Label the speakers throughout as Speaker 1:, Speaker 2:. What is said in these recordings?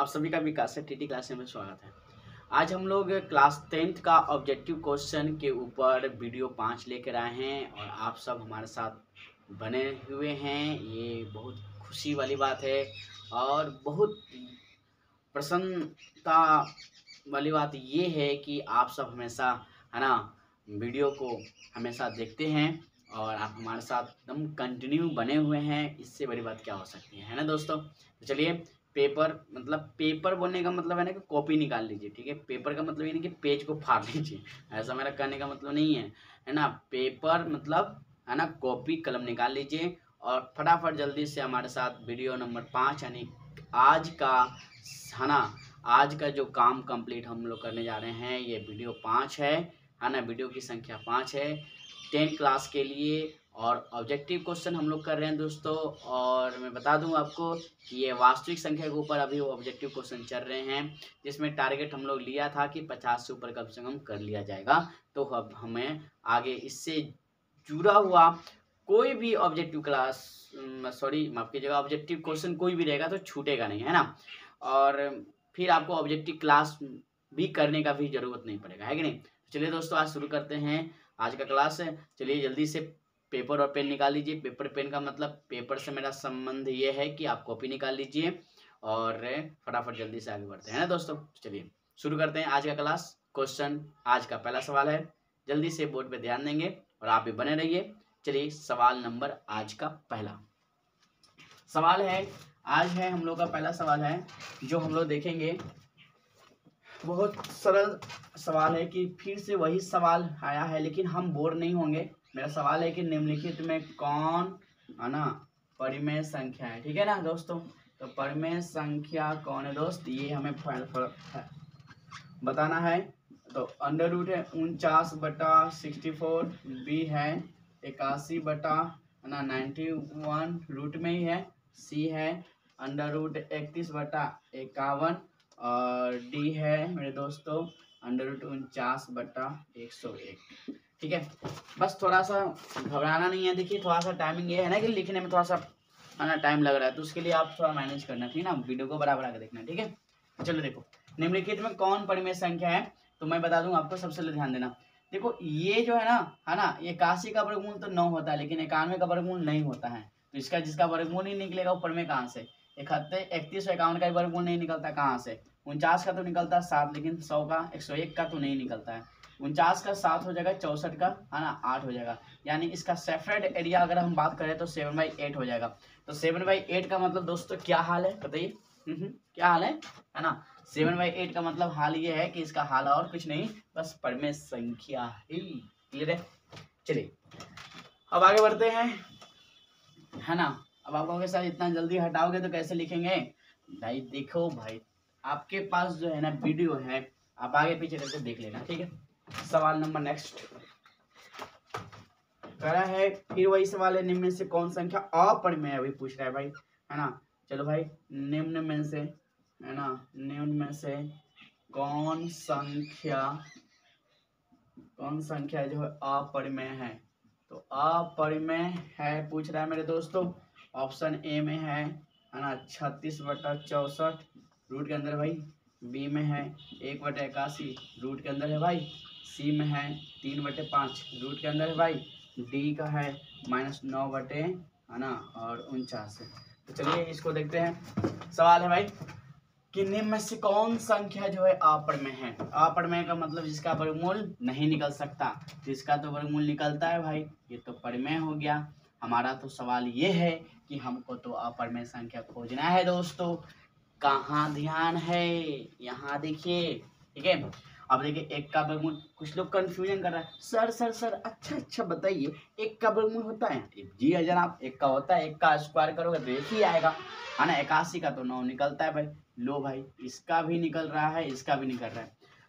Speaker 1: आप सभी का विकास टीटी क्लास में स्वागत है। आज हम लोग क्लास 10th का ऑब्जेक्टिव क्वेश्चन के ऊपर वीडियो 5 लेकर आए हैं और आप सब हमारे साथ बने हुए हैं। ये बहुत खुशी वाली बात है और बहुत प्रसन्नता वाली बात ये है कि आप सब हमेशा है ना वीडियो को हमेशा देखते हैं और आप हमारे साथ एकदम कंटिन्यू बने हुए हैं। इससे बड़ी बात क्या हो सकती है ना दोस्तों। तो चलिए पेपर बोलने का मतलब है ना कि कॉपी निकाल लीजिए, ठीक है। पेपर का मतलब ये नहीं कि पेज को फाड़ लीजिए, ऐसा मेरा कहने का मतलब नहीं है ना। पेपर मतलब है ना कॉपी कलम निकाल लीजिए और फटाफट जल्दी से हमारे साथ वीडियो नंबर 5 यानी आज का है ना आज का जो काम कंप्लीट हम लोग करने जा रहे हैं ये वीडियो 5 है ना। वीडियो की संख्या 5 है 10 क्लास के लिए और ऑब्जेक्टिव क्वेश्चन हम लोग कर रहे हैं दोस्तों। और मैं बता दूं आपको कि ये वास्तविक संख्या के ऊपर अभी ऑब्जेक्टिव क्वेश्चन चल रहे हैं, जिसमें टारगेट हम लोग लिया था कि 50 से ऊपर कम से कम कर लिया जाएगा। तो अब हमें आगे इससे जुड़ा हुआ कोई भी ऑब्जेक्टिव क्लास माफ कीजिएगा ऑब्जेक्टिव क्वेश्चन कोई भी रहेगा तो छूटेगा नहीं, है ना। और फिर आपको ऑब्जेक्टिव क्लास भी करने का भी जरूरत नहीं पड़ेगा, है कि नहीं। चलिए दोस्तों आज शुरू करते हैं आज का क्लास है। चलिए जल्दी से पेपर और पेन निकाल लीजिए। पेपर पेन का मतलब पेपर से मेरा संबंध ये है कि आप कॉपी निकाल लीजिए और फटाफट जल्दी से आगे बढ़ते हैं ना दोस्तों। चलिए शुरू करते हैं आज का क्लास। क्वेश्चन आज का पहला सवाल है, जल्दी से बोर्ड पे ध्यान देंगे और आप भी बने रहिए। चलिए सवाल नंबर आज का पहला सवाल है, आज है हम लोग का पहला सवाल है जो हम लोग देखेंगे। बहुत सरल सवाल है कि फिर से वही सवाल आया है लेकिन हम बोर नहीं होंगे। मेरा सवाल है कि निम्नलिखित में कौन है ना परिमेय संख्या है, ठीक है ना दोस्तों। तो परिमेय संख्या कौन है दोस्त, ये हमें बताना है। तो अंडर रूट है 49/64, बी है 81/91 रूट में ही है, सी है अंडर रूट 31/51 और डी है मेरे दोस्तों अंडर रूट 49/101, ठीक है। बस थोड़ा सा घबराना नहीं है। देखिए थोड़ा सा टाइमिंग ये है ना कि लिखने में थोड़ा सा है ना टाइम लग रहा है, तो उसके लिए आप थोड़ा मैनेज करना, ठीक है ना। वीडियो को बराबर आकर देखना, ठीक है। चलो देखो निम्नलिखित में कौन परिमेय संख्या है, तो मैं बता दूं आपको। सबसे ध्यान देना, देखो ये जो है ना 81 का वर्गमूल तो 9 होता है लेकिन 91 का वर्गमूल नहीं होता है। तो इसका जिसका वर्गमूल ही निकलेगा वो परिमेय कहाँ से। 31 और 51 का वर्गमूल नहीं निकलता, कहाँ से। 49 का तो निकलता है 7 लेकिन 100 का 101 का तो नहीं निकलता है। 49 का 7 हो जाएगा, 64 का है ना 8 हो जाएगा। यानी इसका सेपरेट एरिया अगर हम बात करें तो 7/8 हो जाएगा। तो 7/8 का मतलब दोस्तों क्या हाल है बताइए। क्या हाल है ना। 7/8 का मतलब हाल ये है कि इसका हाल और कुछ नहीं बस परिमेय संख्या ही। क्लियर है। चलिए अब आगे बढ़ते हैं, है ना। अब आप कहोगे सर इतना जल्दी हटाओगे तो कैसे लिखेंगे। भाई देखो भाई आपके पास जो है ना वीडियो है, आप आगे पीछे करके देख लेना, ठीक है। सवाल नंबर नेक्स्ट करा है, फिर वही सवाल है, निम्न में से कौन संख्या अपरिमेय अभी पूछ रहा है भाई, है ना। चलो भाई निम्न में से है ना निम्न में से कौन संख्या जो है अपरिमेय है। तो अपरिमेय है पूछ रहा है मेरे दोस्तों। ऑप्शन ए में है ना 36/64 रूट के अंदर भाई, बी में है 1/81 रूट के अंदर है भाई, सी में है 3/5 रूट के अंदर है भाई, डी का है -9 है ना और 49 है। तो चलिए इसको देखते हैं। सवाल है भाई कि निम्न में से कौन संख्या जो है अपरिमेय है। अपरिमेय का मतलब जिसका वर्गमूल नहीं निकल सकता, जिसका तो वर्गमूल निकलता है भाई, ये तो परिमेय हो गया। हमारा तो सवाल ये है कि हमको तो अपरिमेय संख्या खोजना है दोस्तों। कहाँ ध्यान है, यहाँ देखिए, ठीक है। अब देखिए एक का वर्गमूल, कुछ लोग कंफ्यूजन कर रहा है, सर सर सर अच्छा बताइए एक का वर्गमूल होता है। जी अगर आप एक का होता है, एक का स्क्वायर करोगे तो एक ही आएगा, है ना। 81 का तो 9 निकलता है भाई। लो भाई इसका भी निकल रहा है, इसका भी निकल रहा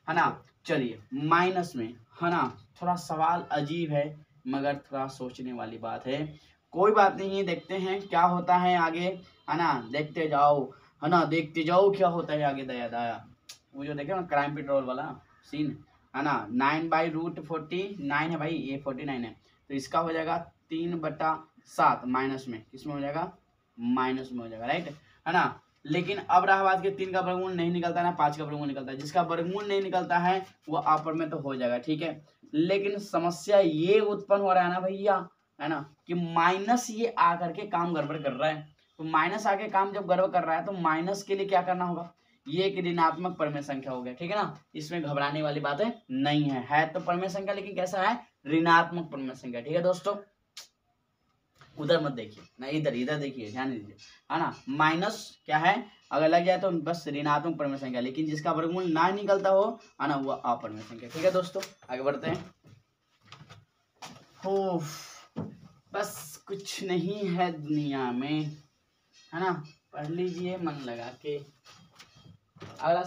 Speaker 1: है ना। चलिए माइनस में है ना थोड़ा सवाल अजीब है मगर थोड़ा सोचने वाली बात है। कोई बात नहीं है, देखते हैं क्या होता है आगे, है ना। देखते जाओ है ना, देखते जाओ क्या होता है आगे। दया दया वो जो देखे ना क्राइम पेट्रोल वाला सीन, है ना। 9/√49 है भाई, ये 49 है। तो इसका हो जाएगा 3/7 माइनस में, किसमें हो जाएगा माइनस में हो जाएगा, राइट, है ना। लेकिन अब रहा बात कि 3 का वर्गमूल नहीं निकलता ना 5 का वर्गमूल निकलता है। जिसका वर्गमूल नहीं निकलता है वो अपर में तो हो जाएगा, ठीक है। लेकिन समस्या ये उत्पन्न हो रहा है ना भैया, है ना, कि माइनस ये आकर के काम गड़बड़ कर रहा है। तो माइनस आके काम जब गड़बड़ कर रहा है तो माइनस के लिए क्या करना होगा, ये एक ऋणात्मक परिमेय संख्या हो गया, ठीक है ना। इसमें घबराने वाली बातें नहीं है तो परिमेय संख्या, लेकिन कैसा है, ऋणात्मक परिमेय संख्या, ठीक है दोस्तों। उधर मत देखिए ना, इधर इधर देखिए, ध्यान दीजिए, है ना। माइनस क्या है, अगर लग जाए तो बस ऋणात्मक परिमेय संख्या, लेकिन जिसका वर्गमूल ना निकलता हो, है ना, वो अपरिमेय संख्या, ठीक है दोस्तों। आगे बढ़ते हैं। बस कुछ नहीं है दुनिया में, है ना, पढ़ लीजिए मन लगा के। अगला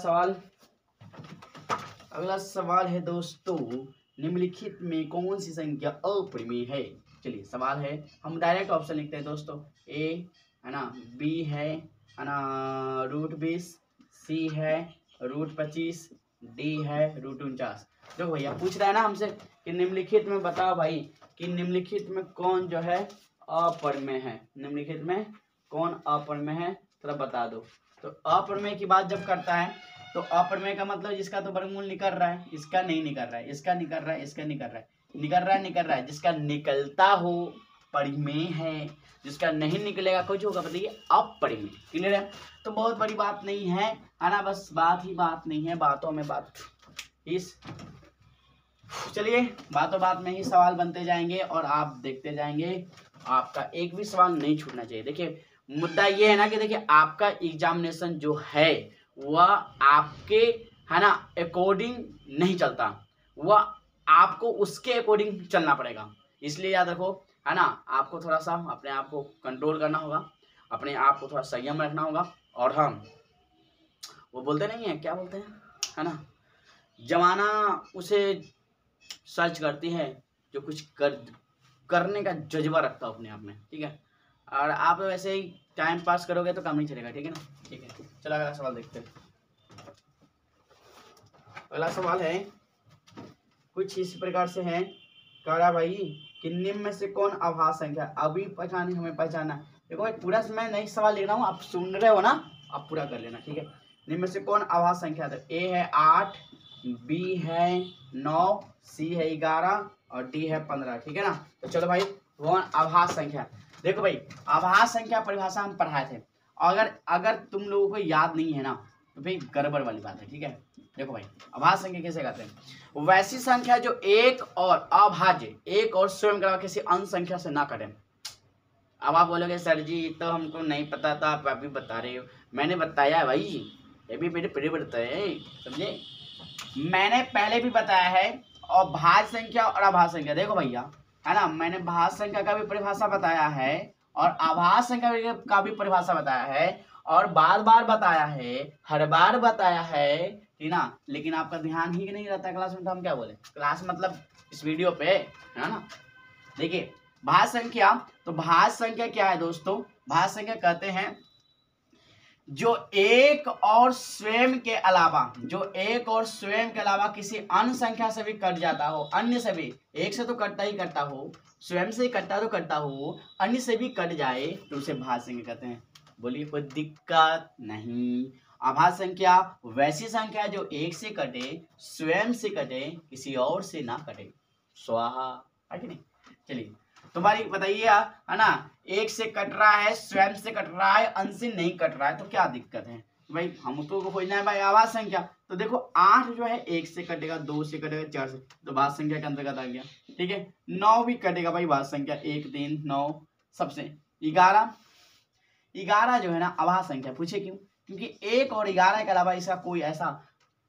Speaker 1: सवाल है दोस्तों, निम्नलिखित में कौन सी संख्या अपरिमेय है। चलिए सवाल है, हम डायरेक्ट ऑप्शन लिखते हैं दोस्तों। ए है ना, बी है ना √20, सी है √25, डी है √49। देखो भैया पूछ रहा है ना हमसे कि निम्नलिखित में बताओ भाई कि निम्नलिखित में कौन जो है अपरिमेय है, निम्नलिखित में कौन अपरिमेय है, थोड़ा बता दो। तो अपरिमेय की बात जब करता है तो अपरिमेय का मतलब जिसका तो वर्गमूल निकल रहा है, इसका नहीं निकल रहा है, इसका निकल रहा है, इसका निकल रहा है, निकल रहा है, जिसका निकलता हो परिमेय है, जिसका नहीं निकलेगा कुछ होगा बताइए अपरिमेय। क्लियर है, तो बहुत बड़ी बात नहीं है ना, बस बात ही बात नहीं है, बातों में बात। इस चलिए बातों बात में ही सवाल बनते जाएंगे और आप देखते जाएंगे, आपका एक भी सवाल नहीं छूटना चाहिए। देखिए मुद्दा ये है ना कि देखिए आपका एग्जामिनेशन जो है वह आपके, है ना, अकॉर्डिंग नहीं चलता, वह आपको उसके अकॉर्डिंग चलना पड़ेगा। इसलिए याद रखो, है ना, आपको थोड़ा सा अपने आप को कंट्रोल करना होगा, अपने आप को थोड़ा संयम रखना होगा। और हम वो बोलते नहीं है, क्या बोलते हैं, है ना, जमाना उसे सर्च करती है जो कुछ करने का जज्बा रखता हो अपने आप में, ठीक है। और आप वैसे ही टाइम पास करोगे तो काम नहीं चलेगा, ठीक है ना। ठीक है, चलो अगला सवाल देखते हैं। अगला सवाल है कुछ इस प्रकार से है, कह रहा भाई कि निम्न में से कौन अभाज्य संख्या, अभी पहचानी हमें पहचाना। देखो भाई पूरा मैं नहीं सवाल लिख रहा हूँ, आप सुन रहे हो ना, आप पूरा कर लेना, ठीक है। निम्न में से कौन अभाज्य संख्या, तो ए है 8, बी है 9, सी है 11 और डी है 15, ठीक है ना। तो चलो भाई कौन अभाज्य संख्या। देखो भाई अभाज्य संख्या परिभाषा हम पढ़ाए थे, अगर तुम लोगों को याद नहीं है ना तो भाई गड़बड़ वाली बात है, ठीक है। देखो भाई अभाज्य संख्या कैसे कहते हैं, वैसी संख्या जो एक और अभाज्य, एक और स्वयं के अलावा किसी अन्य संख्या से ना करें। अब आप बोलोगे सर जी तो हमको नहीं पता था, आप अभी बता रहे हो। मैंने बताया भाई, ये भी मेरे पहले बताया, समझे, मैंने पहले भी बताया है। और भाज्य संख्या और अभाज्य संख्या, देखो भैया, है ना, मैंने भाज्य संख्या का भी परिभाषा बताया है और अभाज्य संख्या का भी परिभाषा बताया है और बार बार बताया है, हर बार बताया है, ठीक ना। लेकिन आपका ध्यान ही नहीं रहता क्लास में, तो हम क्या बोले, क्लास मतलब इस वीडियो पे, है ना। देखिए भाज्य संख्या, तो भाज्य संख्या क्या है दोस्तों, भाज्य संख्या कहते हैं जो एक और स्वयं के अलावा, जो एक और स्वयं के अलावा किसी अन्य संख्या से भी कट जाता हो, अन्य से भी, एक से तो कटता ही कटता हो, स्वयं से ही कटता तो कटता हो, अन्य से भी कट जाए तो उसे भाज्य संख्या कहते हैं। बोलिए कोई दिक्कत नहीं। अभाज्य संख्या वैसी संख्या जो एक से कटे, स्वयं से कटे, किसी और से ना कटे, स्वाहा, है कि नहीं। चलिए तुम्हारी बताइए, है ना, एक से कट रहा है, स्वयं से कट रहा है, अंश से नहीं कट रहा है, तो क्या दिक्कत है भाई, हम उसको खोजना है भाई अभाज्य संख्या। तो देखो 8 जो है एक से कटेगा, 2 से कटेगा, 4 से, तो भाज्य संख्या के अंतर्गत आ गया, ठीक है। 9 भी कटेगा भाई भाज्य संख्या, 1 3 9 सबसे। 11 जो है ना अभाज्य संख्या, पूछे क्यों, क्योंकि 1 और 11 के अलावा इसका कोई ऐसा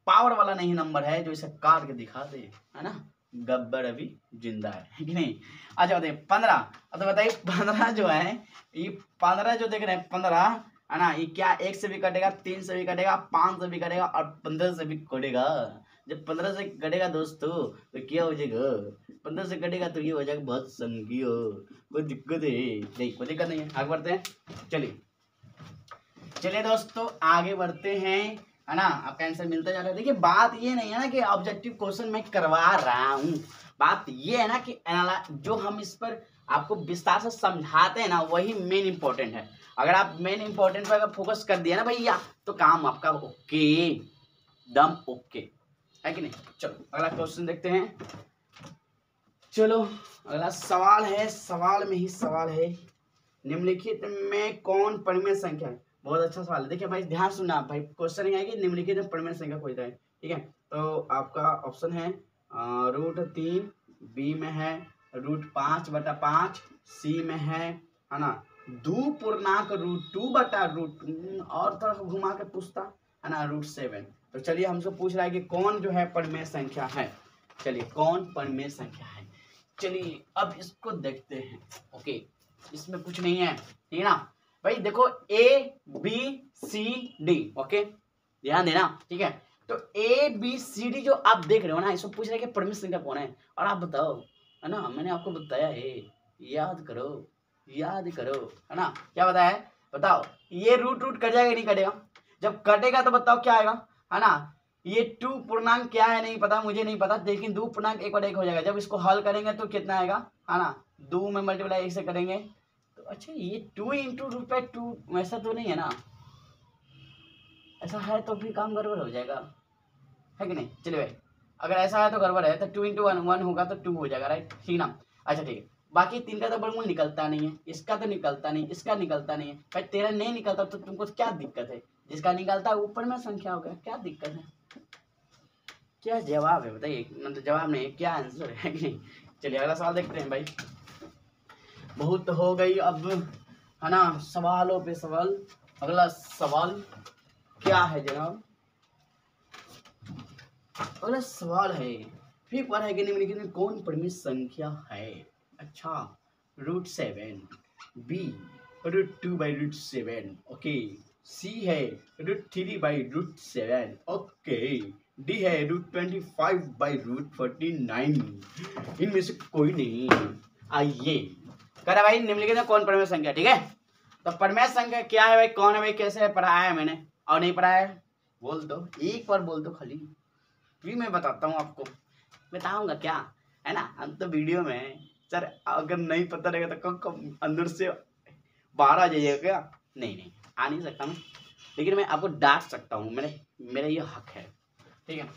Speaker 1: पावर वाला नहीं नंबर है जो इसे काट के दिखा दे, है ना। गब्बर अभी जिंदा है कि नहीं। अच्छा बताइए 15, तो बताइए 15 जो है, ये 15 जो देख रहे हैं 15, है ना, ये क्या 1 से भी कटेगा, 3 से भी कटेगा, 5 से भी कटेगा और 15 से भी कटेगा। जब 15 से कटेगा दोस्तों तो क्या हो जाएगा, 15 से कटेगा तो ये हो जाएगा बहुत संख्या, कोई दिक्कत है नहीं, कोई दिक्कत नहीं है। आगे बढ़ते हैं, चलिए दोस्तों आगे बढ़ते हैं, है ना, आपका आंसर मिलता जा रहा है। देखिए बात ये नहीं है ना कि ऑब्जेक्टिव क्वेश्चन मैं करवा रहा हूँ, बात ये है ना कि जो हम इस पर आपको विस्तार से समझाते हैं ना, वही मेन इंपॉर्टेंट है। अगर आप मेन इंपॉर्टेंट पर अगर फोकस कर दिया ना भैया, तो काम आपका ओके, दम ओके है कि नहीं। चलो अगला क्वेश्चन देखते हैं। चलो अगला सवाल है, सवाल में ही सवाल है, निम्नलिखित में कौन परिमेय संख्या है। बहुत अच्छा सवाल है। देखिए भाई ध्यान सुनना भाई, क्वेश्चन ये है कि निम्नलिखित में परिमेय संख्या खोज रहे हैं, ठीक है। तो आपका ऑप्शन है √3, बी में है √5/5, सी में है ना 2 पूर्णांक √2/√2, और थोड़ा घुमा के पूछता है ना √7। तो चलिए हमसे पूछ रहा है कि कौन जो है परिमेय संख्या है। चलिए कौन परिमेय संख्या है, चलिए अब इसको देखते हैं। ओके, इसमें कुछ नहीं है, ठीक है ना भाई। देखो ABCD, ओके ध्यान देना, ठीक है। तो ABCD जो आप देख रहे हो ना, इसमें पूछ रहे हैं कि परिमेय संख्या कौन है, और आप बताओ, है ना। मैंने आपको बताया है, याद करो याद करो, है ना। क्या बताया है बताओ। ये रूट कट जाएगा नहीं कटेगा, जब कटेगा तो बताओ क्या आएगा, है ना। ये 2 पूर्णांक क्या है नहीं पता, मुझे नहीं पता, लेकिन 2 पूर्णांक 1/1 हो जाएगा। जब इसको हल करेंगे तो कितना आएगा, है ना 2 में मल्टीप्लाई 1 से करेंगे तो अच्छा ये 2 × √2 वैसा तो नहीं है ना, ऐसा है तो भी काम गड़बड़ हो जाएगा, है कि नहीं। चलिए भाई अगर ऐसा है तो गड़बड़ है, तो 2 × 1 होगा तो 2 हो जाएगा, राइट, ठीक ना। अच्छा ठीक है, बाकी 3 का तो वर्गमूल निकलता नहीं है, इसका तो निकलता नहीं, इसका निकलता नहीं है भाई। तेरा नहीं निकलता तो तुमको क्या दिक्कत है, जिसका निकलता है ऊपर में संख्या हो गया, क्या दिक्कत है। क्या जवाब है बताइए, मतलब जवाब नहीं क्या आंसर है कि नहीं। चलिए अगला सवाल देखते हैं भाई। बहुत हो गई अब, है ना, सवालों पे सवाल। अगला सवाल क्या है जनाब, अगला सवाल है फिर पर है कि निम्नलिखित में कौन परिमेय संख्या है। अच्छा √7, बी √2/√7, ओके, सी है √3/√7, ओके, डी है √25/√49। इनमें से कोई नहीं। आइए करा भाई निम्नलिखित में कौन परिमेय संख्या, ठीक है। तो परिमेय संख्या क्या है भाई, कौन है भाई, कैसे है, पढ़ाया है मैंने और नहीं पढ़ाया है, बोल दो एक बार बोल दो खाली, फिर मैं बताता हूँ आपको। बताऊंगा क्या, है ना। हम तो वीडियो में सर अगर नहीं पता रहेगा तो कब अंदर से बाहर आ जाइएगा क्या। नहीं आ नहीं सकता मैं, लेकिन मैं आपको डांट सकता हूँ, मेरा ये हक है, ठीक है।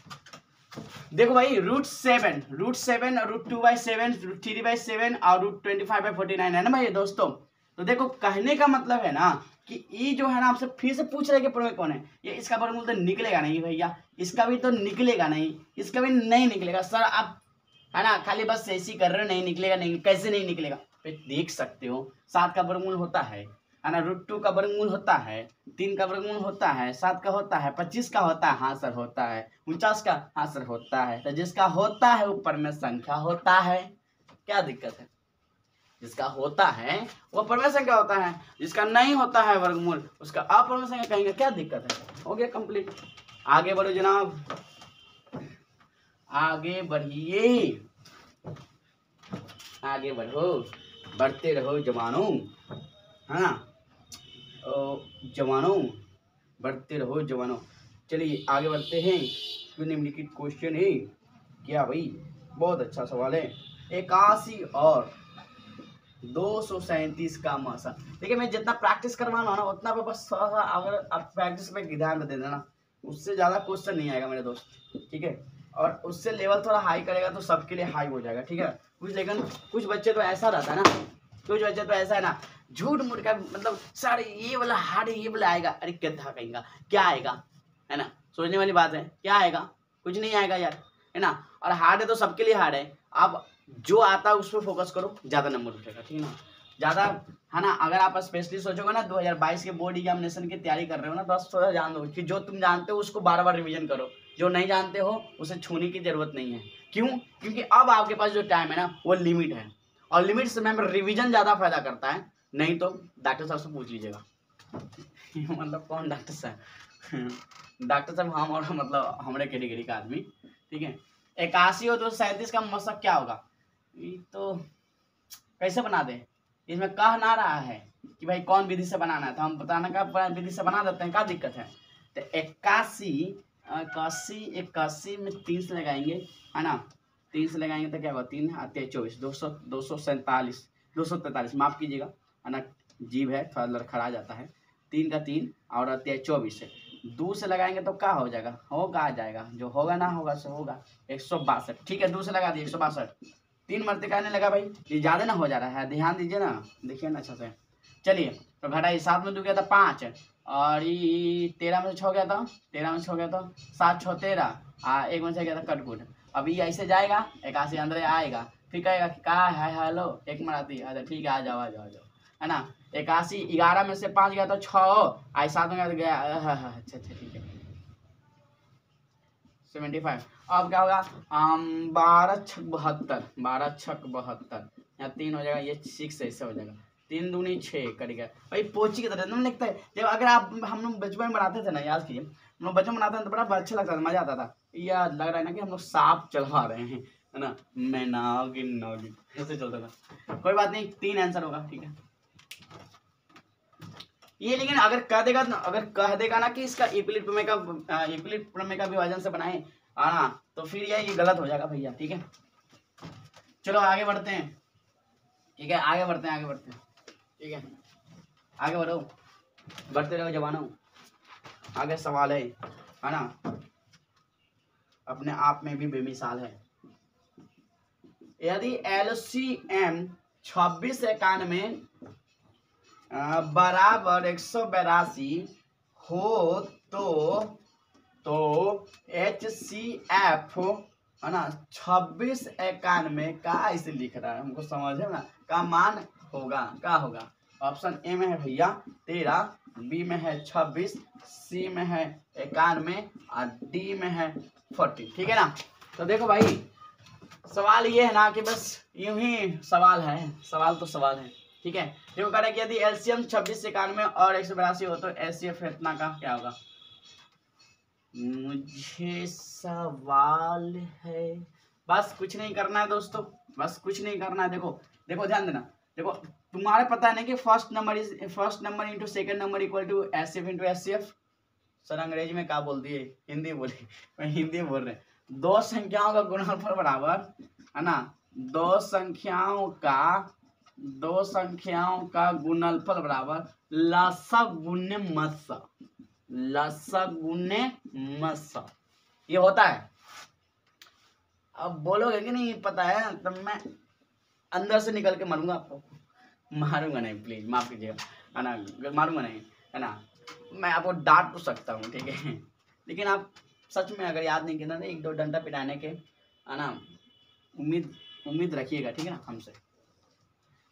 Speaker 1: देखो भाई √7 √2/7, √3/7 और √25/49 है ना भाई दोस्तों। तो देखो कहने का मतलब है ना कि ये जो है ना आपसे फिर से पूछ रहे कि परिमेय कौन है, ये इसका वर्गमूल तो निकलेगा नहीं भैया, इसका भी तो निकलेगा नहीं, इसका भी नहीं निकलेगा सर। आप है ना खाली बस ऐसे ही कर रहे हो, नहीं निकलेगा, नहीं कैसे नहीं निकलेगा, देख सकते हो 7 का वर्गमूल होता है ना, √2 का वर्गमूल होता है, 3 का वर्गमूल होता है, 7 का होता है, 25 का होता है, हाँ सर होता है, 49 का, हाँ सर होता है। तो जिसका होता है ऊपर में संख्या होता है, क्या दिक्कत है। जिसका होता है वो परिमेय संख्या होता है, जिसका नहीं होता है वर्गमूल उसका अपरिमेय संख्या कहेंगे, क्या दिक्कत है। हो गया कंप्लीट। आगे बढ़ो जनाब, आगे बढ़िए, आगे बढ़ो, बढ़ते रहो जवानों, है ना जवानों, बढ़ते रहो जवानों। चलिए आगे बढ़ते हैं। तो निम्नलिखित क्वेश्चन है क्या भाई, बहुत अच्छा सवाल है। 81 और 237 का मासा। देखिए मैं जितना प्रैक्टिस करवाना ना उतना पे बस थोड़ा सा अगर आप प्रैक्टिस पे ध्यान दे देना, उससे ज़्यादा क्वेश्चन नहीं आएगा मेरे दोस्त, ठीक है। और उससे लेवल थोड़ा हाई करेगा तो सबके लिए हाई हो जाएगा, ठीक है। लेकिन कुछ बच्चे तो ऐसा रहता है ना, कुछ बच्चे तो ऐसा है ना झूठ मूठ का, मतलब सर ये वाला हार्ड है, ये वाला आएगा, अरे गधा कहेगा क्या आएगा, है ना। सोचने वाली बात है, क्या आएगा, कुछ नहीं आएगा यार, है ना। और हार्ड है तो सबके लिए हार्ड है, आप जो आता है उस पर फोकस करो, ज़्यादा नंबर उठेगा, ठीक है ना। ज़्यादा है ना, अगर आप स्पेशली सोचोगे ना 2022 के बोर्ड एग्जामिनेशन की तैयारी कर रहे हो ना, बस थोड़ा जान दो कि जो तुम जानते हो उसको बार बार रिवीजन करो, जो नहीं जानते हो उसे छूने की जरूरत नहीं है। क्यों, क्योंकि अब आपके पास जो टाइम है ना वो लिमिट है, और लिमिट समय में रिवीजन ज़्यादा फायदा करता है। नहीं तो डॉक्टर साहब से पूछ लीजिएगा मतलब कौन डॉक्टर साहब डॉक्टर साहब हम, और मतलब हमारे कैटेगरी का आदमी, ठीक है। 81 और 237 का मशक क्या होगा, ये तो कैसे बना दे, इसमें कह ना रहा है कि भाई कौन विधि से बनाना है, तो हम बताने का विधि से बना देते हैं, क्या दिक्कत है। तो 81 में 3 से लगाएंगे, है ना, 3 से लगाएंगे तो क्या होगा, 3 आते 24, 247, 243, माफ कीजिएगा, है ना, जीभ है थोड़ा लड़खड़ा जाता है। 3 का 3 और आती है 24 है, 2 से लगाएंगे तो क्या हो जाएगा, होगा आ जाएगा, जो होगा ना होगा सो होगा 162। ठीक है, 2 से लगा दिए 162, 3 मरते कहने लगा भाई, ये ज़्यादा ना हो जा रहा है, ध्यान दीजिए ना, देखिए ना अच्छा से। चलिए तो घटाइए, 7 में 2 गया था 5, और ये 13 में से 6 गया था, 13 में से 6 गया था 7 6 13, 1 में से गया था कटकुट। अभी ऐसे जाएगा 81 अंदर आएगा, फिर कहेगा कि कहा है हेलो, एक मराती, अच्छा ठीक है आ जाओ आ जाओ आ जाओ, है ना। 81, 11 में से 5 गया तो 6, आई 7 में गया, अच्छा ठीक है 75। अब क्या होगा, 12 छक 72, 12 छक 72, यहाँ 3 हो जाएगा, ये 6 ऐसे हो जाएगा, 3 दूनी 6 करेगा भाई, पोची की तरह एकदम लिखता है। जब अगर आप हम लोग बचपन में बनाते थे ना, याद कीजिए, हम लोग बचपन में बनाते थे तो बड़ा अच्छा लगता था, मजा आता था, या लग रहा है ना कि हम लोग सांप चलवा रहे हैं, है ना, मैं नागिन नागिन ऐसे चलता था। कोई बात नहीं, 3 आंसर होगा, ठीक है ये। लेकिन अगर कह देगा ना कि इसका यूक्लिड प्रमेय का विभाजन से बनाए आना, तो फिर ये गलत हो जाएगा भैया, ठीक है। चलो आगे बढ़ते हैं, ठीक है, आगे बढ़ते हैं, ठीक है, आगे बढ़ो, बढ़ते रहो जवानों। आगे सवाल है ना, अपने आप में भी बेमिसाल है। यदि LCM 2691 बराबर 182 हो तो HCF, है ना, 2691 का इसे लिख रहा है, हमको समझ है ना, का मान होगा, क्या होगा। ऑप्शन ए में है भैया 13, बी में है 26, सी में है 91 और डी में है 40, ठीक है ना। तो देखो भाई, सवाल ये है ना कि बस यूं ही सवाल है, सवाल तो सवाल है, ठीक है। देखो कह रहा है कि यदि LCM 2691 और 182 हो तो HCF इतना का क्या होगा। मुझे सवाल है, बस कुछ नहीं करना है दोस्तों, बस कुछ नहीं करना है। देखो ध्यान देना, देखो तुम्हारे पता है ना कि first number into second number equal to HCF into HCF। Sir अंग्रेजी में क्या बोल दिए, हिंदी बोले, मैं हिंदी बोल रहे। 2 संख्याओं का गुणनफल बराबर, है ना, 2 संख्याओं का गुणनफल बराबर लसक गुणे मत्सा, लसक गुणे मत्सा, ये होता है। अब बोलोगे कि नहीं पता है, तब मैं अंदर से निकल के मारूंगा आपको, मारूंगा नहीं, प्लीज माफ कीजिएगा, है ना, मारूंगा नहीं, है ना, मैं आपको डांट तो सकता हूँ, ठीक है, लेकिन आप सच में अगर याद नहीं किया ना, 1-2 डंडा पिटाने के, है ना, उम्मीद रखिएगा, ठीक है ना, हमसे।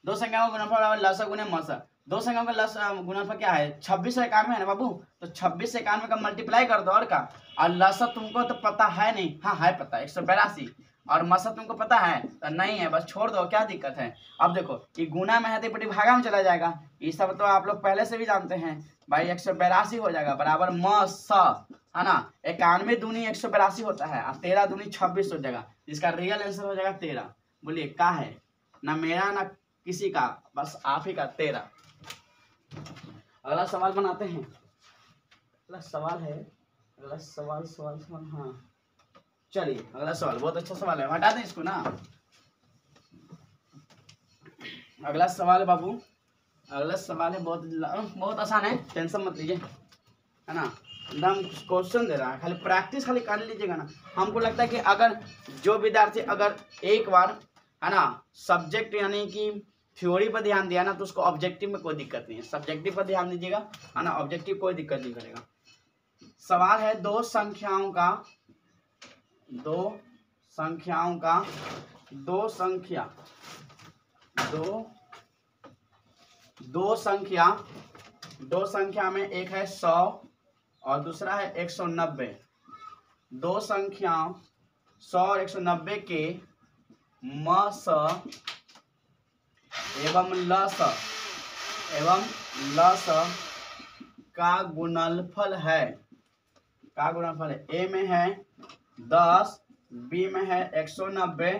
Speaker 1: 2 संख्याओं का गुणनफल बराबर लसक गुणे मसा, 2 संख्याओं का गुणनफल क्या है, 26 और 91 है ना बाबू, तो 26 से 91 का मल्टीप्लाई कर दो, और का, और लसक तुमको तो पता है नहीं, हाँ है पता 182, और मसा तुमको पता है तो नहीं है, बस छोड़ दो, क्या दिक्कत है। अब देखो ये गुना में है तो भागा में चला जाएगा, ये सब तो आप लोग पहले से भी जानते हैं भाई, 182 हो जाएगा बराबर मसा, है ना, 91 दूनी 182 होता है, और 13 दूनी 26 हो जाएगा, इसका रियल आंसर हो जाएगा 13। बोलिए क्या है, ना मेरा ना किसी का, बस आप ही का 13। अगला सवाल बनाते हैं, अगला सवाल है, अगला सवाल हाँ, चलिए अगला सवाल बहुत अच्छा सवाल है, हटा दें इसको ना। अगला सवाल बाबू, अगला सवाल है बहुत आसान है, टेंशन मत लीजिए, है ना, एकदम क्वेश्चन दे रहा है, खाली प्रैक्टिस खाली कर लीजिएगा ना। हमको लगता है कि अगर जो विद्यार्थी अगर एक बार, है ना, सब्जेक्ट यानी कि थ्योरी पर ध्यान दिया ना, तो उसको ऑब्जेक्टिव में कोई दिक्कत नहीं है, सब्जेक्टिव पर ध्यान दीजिएगा, है ना, ऑब्जेक्टिव कोई दिक्कत नहीं करेगा। सवाल है दो संख्या में एक है 100 और दूसरा है 190। 2 संख्या 100 और 190 के मस एवं लस का गुणनफल है, ए में है 10, बी में है 190,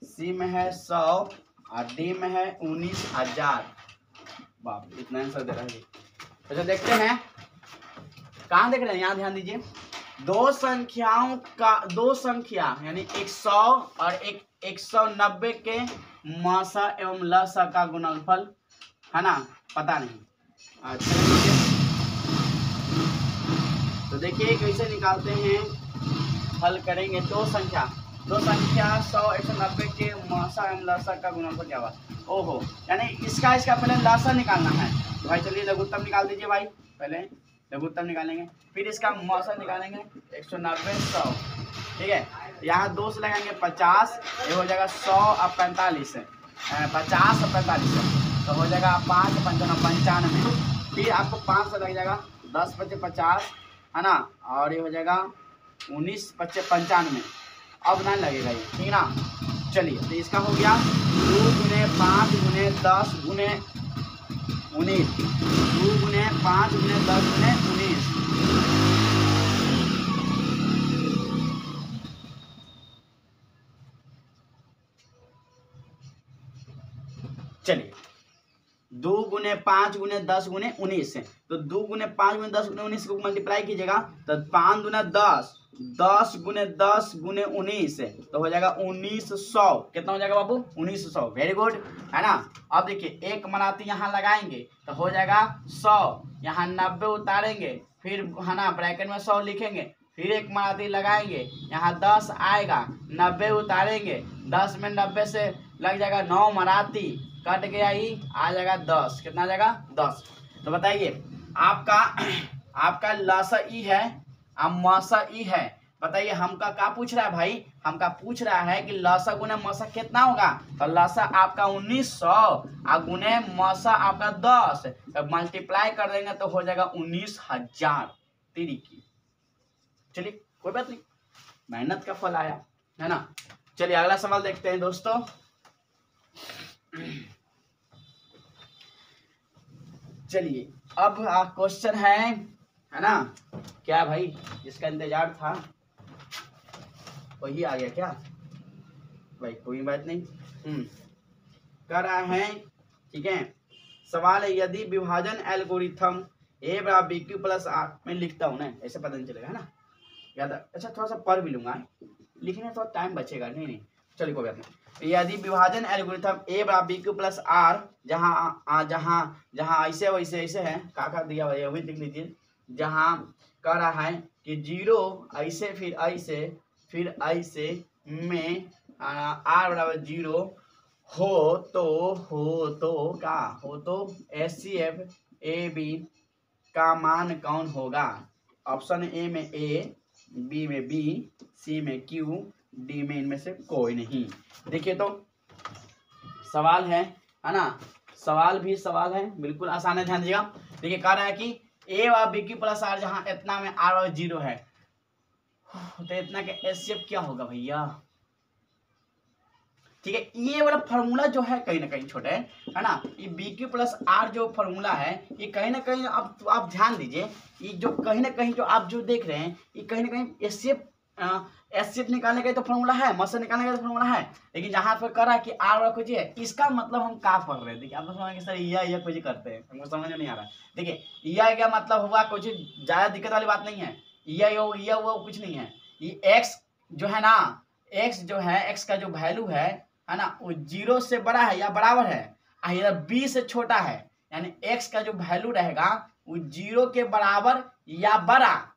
Speaker 1: सी में है 100 और डी में है 19,000। बाप इतना आंसर दे रहा है। अच्छा देखते हैं, कहाँ देख रहे हैं, यहाँ ध्यान दीजिए। दो संख्या यानी एक 100 और एक 190 के मसा एवं लसा का गुणनफल, है ना, पता नहीं। अच्छा तो देखिए कैसे निकालते हैं, हल करेंगे। दो संख्या 100 190 के मसा एवं लसा का गुणनफल क्या हुआ। ओहो, यानी इसका पहले लसा निकालना है। तो भाई चलिए लघुत्तम निकाल दीजिए भाई, पहले लघुत्तम निकालेंगे, फिर इसका मौसा निकालेंगे। 190 100, ठीक है। यहाँ 2 से लगाएंगे 50, ये हो जाएगा 100 और 45 है, 50 और 45 है, तो हो जाएगा 5 55 95। फिर आपको 5 से लग जाएगा, 10 × 5 = 50, है ना, और ये हो जाएगा 19 × 5 = 95। अब ना लगेगा ये, ठीक है ना। चलिए तो इसका हो गया 2 × 5 × 10 × 19, 2 × 5 × 10 × 19। चलिए 2 × 5 × 10 × 19 है, तो 2 × 5 × 10 × 19 को मल्टीप्लाई कीजिएगा तो 5 × 10, 10 × 10 × 19 है, तो हो जाएगा 1900। कितना हो जाएगा बाबू, 1900। वेरी गुड, है ना। अब देखिए एक मनाती यहाँ लगाएंगे तो हो जाएगा 100, यहाँ 90 उतारेंगे, फिर है ना ब्रैकेट में 100 लिखेंगे, फिर एक मनाती लगाएंगे, यहाँ 10 आएगा, 90 उतारेंगे, 10 में 90 से लग जाएगा 9 मराती, कट गया ही, आ जाएगा 10। कितना आ जाएगा, 10। तो बताइए आपका लसा ई है, मसा ई है। बताइए हमका क्या पूछ रहा है भाई, हमका पूछ रहा है कि लसा गुने मसा कितना होगा। तो लसा आपका 1900 और गुने मसा आपका 10, तो मल्टीप्लाई कर देंगे तो हो जाएगा 19,000 की। चलिए कोई बात नहीं, मेहनत का फल आया, है ना। चलिए अगला सवाल देखते हैं दोस्तों। चलिए अब क्वेश्चन है ना, क्या भाई जिसका इंतजार था वही आ गया क्या भाई, कोई बात नहीं। कर रहा है, ठीक है। सवाल है, यदि विभाजन एल्गोरिथम a = bq + r, मैं लिखता हूँ ना, ऐसे पता नहीं चलेगा, है ना, याद। अच्छा थोड़ा सा पढ़ भी लूंगा, लिखने में थोड़ा टाइम बचेगा, नहीं चलिए कोई बात नहीं। यदि विभाजन एल्गोरिथम a = bq + r, जहाँ ऐसे वैसे ऐसे है, काका दिया हुआ है वही लिख लीजिए। जहाँ कह रहा है कि 0 ऐसे फिर ऐसे में r = 0 हो तो HCF AB का मान कौन होगा। ऑप्शन ए में A, B में B, C में Q, D में इनमें से कोई नहीं। देखिए तो सवाल है ना, सवाल है, बिल्कुल आसान है, ध्यान दीजिएगा। देखिए कह रहा है कि a व bq + r, जहाँ इतना में r = 0 है, तो इतना के HCF क्या होगा भैया, ठीक है। ये वाला फॉर्मूला जो है कहीं ना कहीं छोटा है ना, ये bq + r जो फॉर्मूला है, ये कहीं ना कहीं आप ध्यान दीजिए, ये जो कहीं ना कहीं जो आप जो देख रहे हैं, ये कहीं ना कहीं HCF निकालने का तो फॉर्मूला है, मसा निकालने का तो फॉर्मूला है, लेकिन जहाँ पर कर रहा है कि r खोजिए, इसका मतलब हम क्या पढ़ रहे हैं। देखिए आप समझेंगे सर यह कुछ करते हैं, हमको समझ में नहीं आ रहा है। देखिए यह क्या मतलब हुआ, कुछ ज्यादा दिक्कत वाली बात नहीं है, यह वो कुछ नहीं है। ये x जो है ना, x जो है, x का जो वैल्यू है ना, वो 0 से बड़ा है या बराबर है, इधर b से छोटा है, यानी x का जो वैल्यू रहेगा वो 0 के बराबर या बड़ा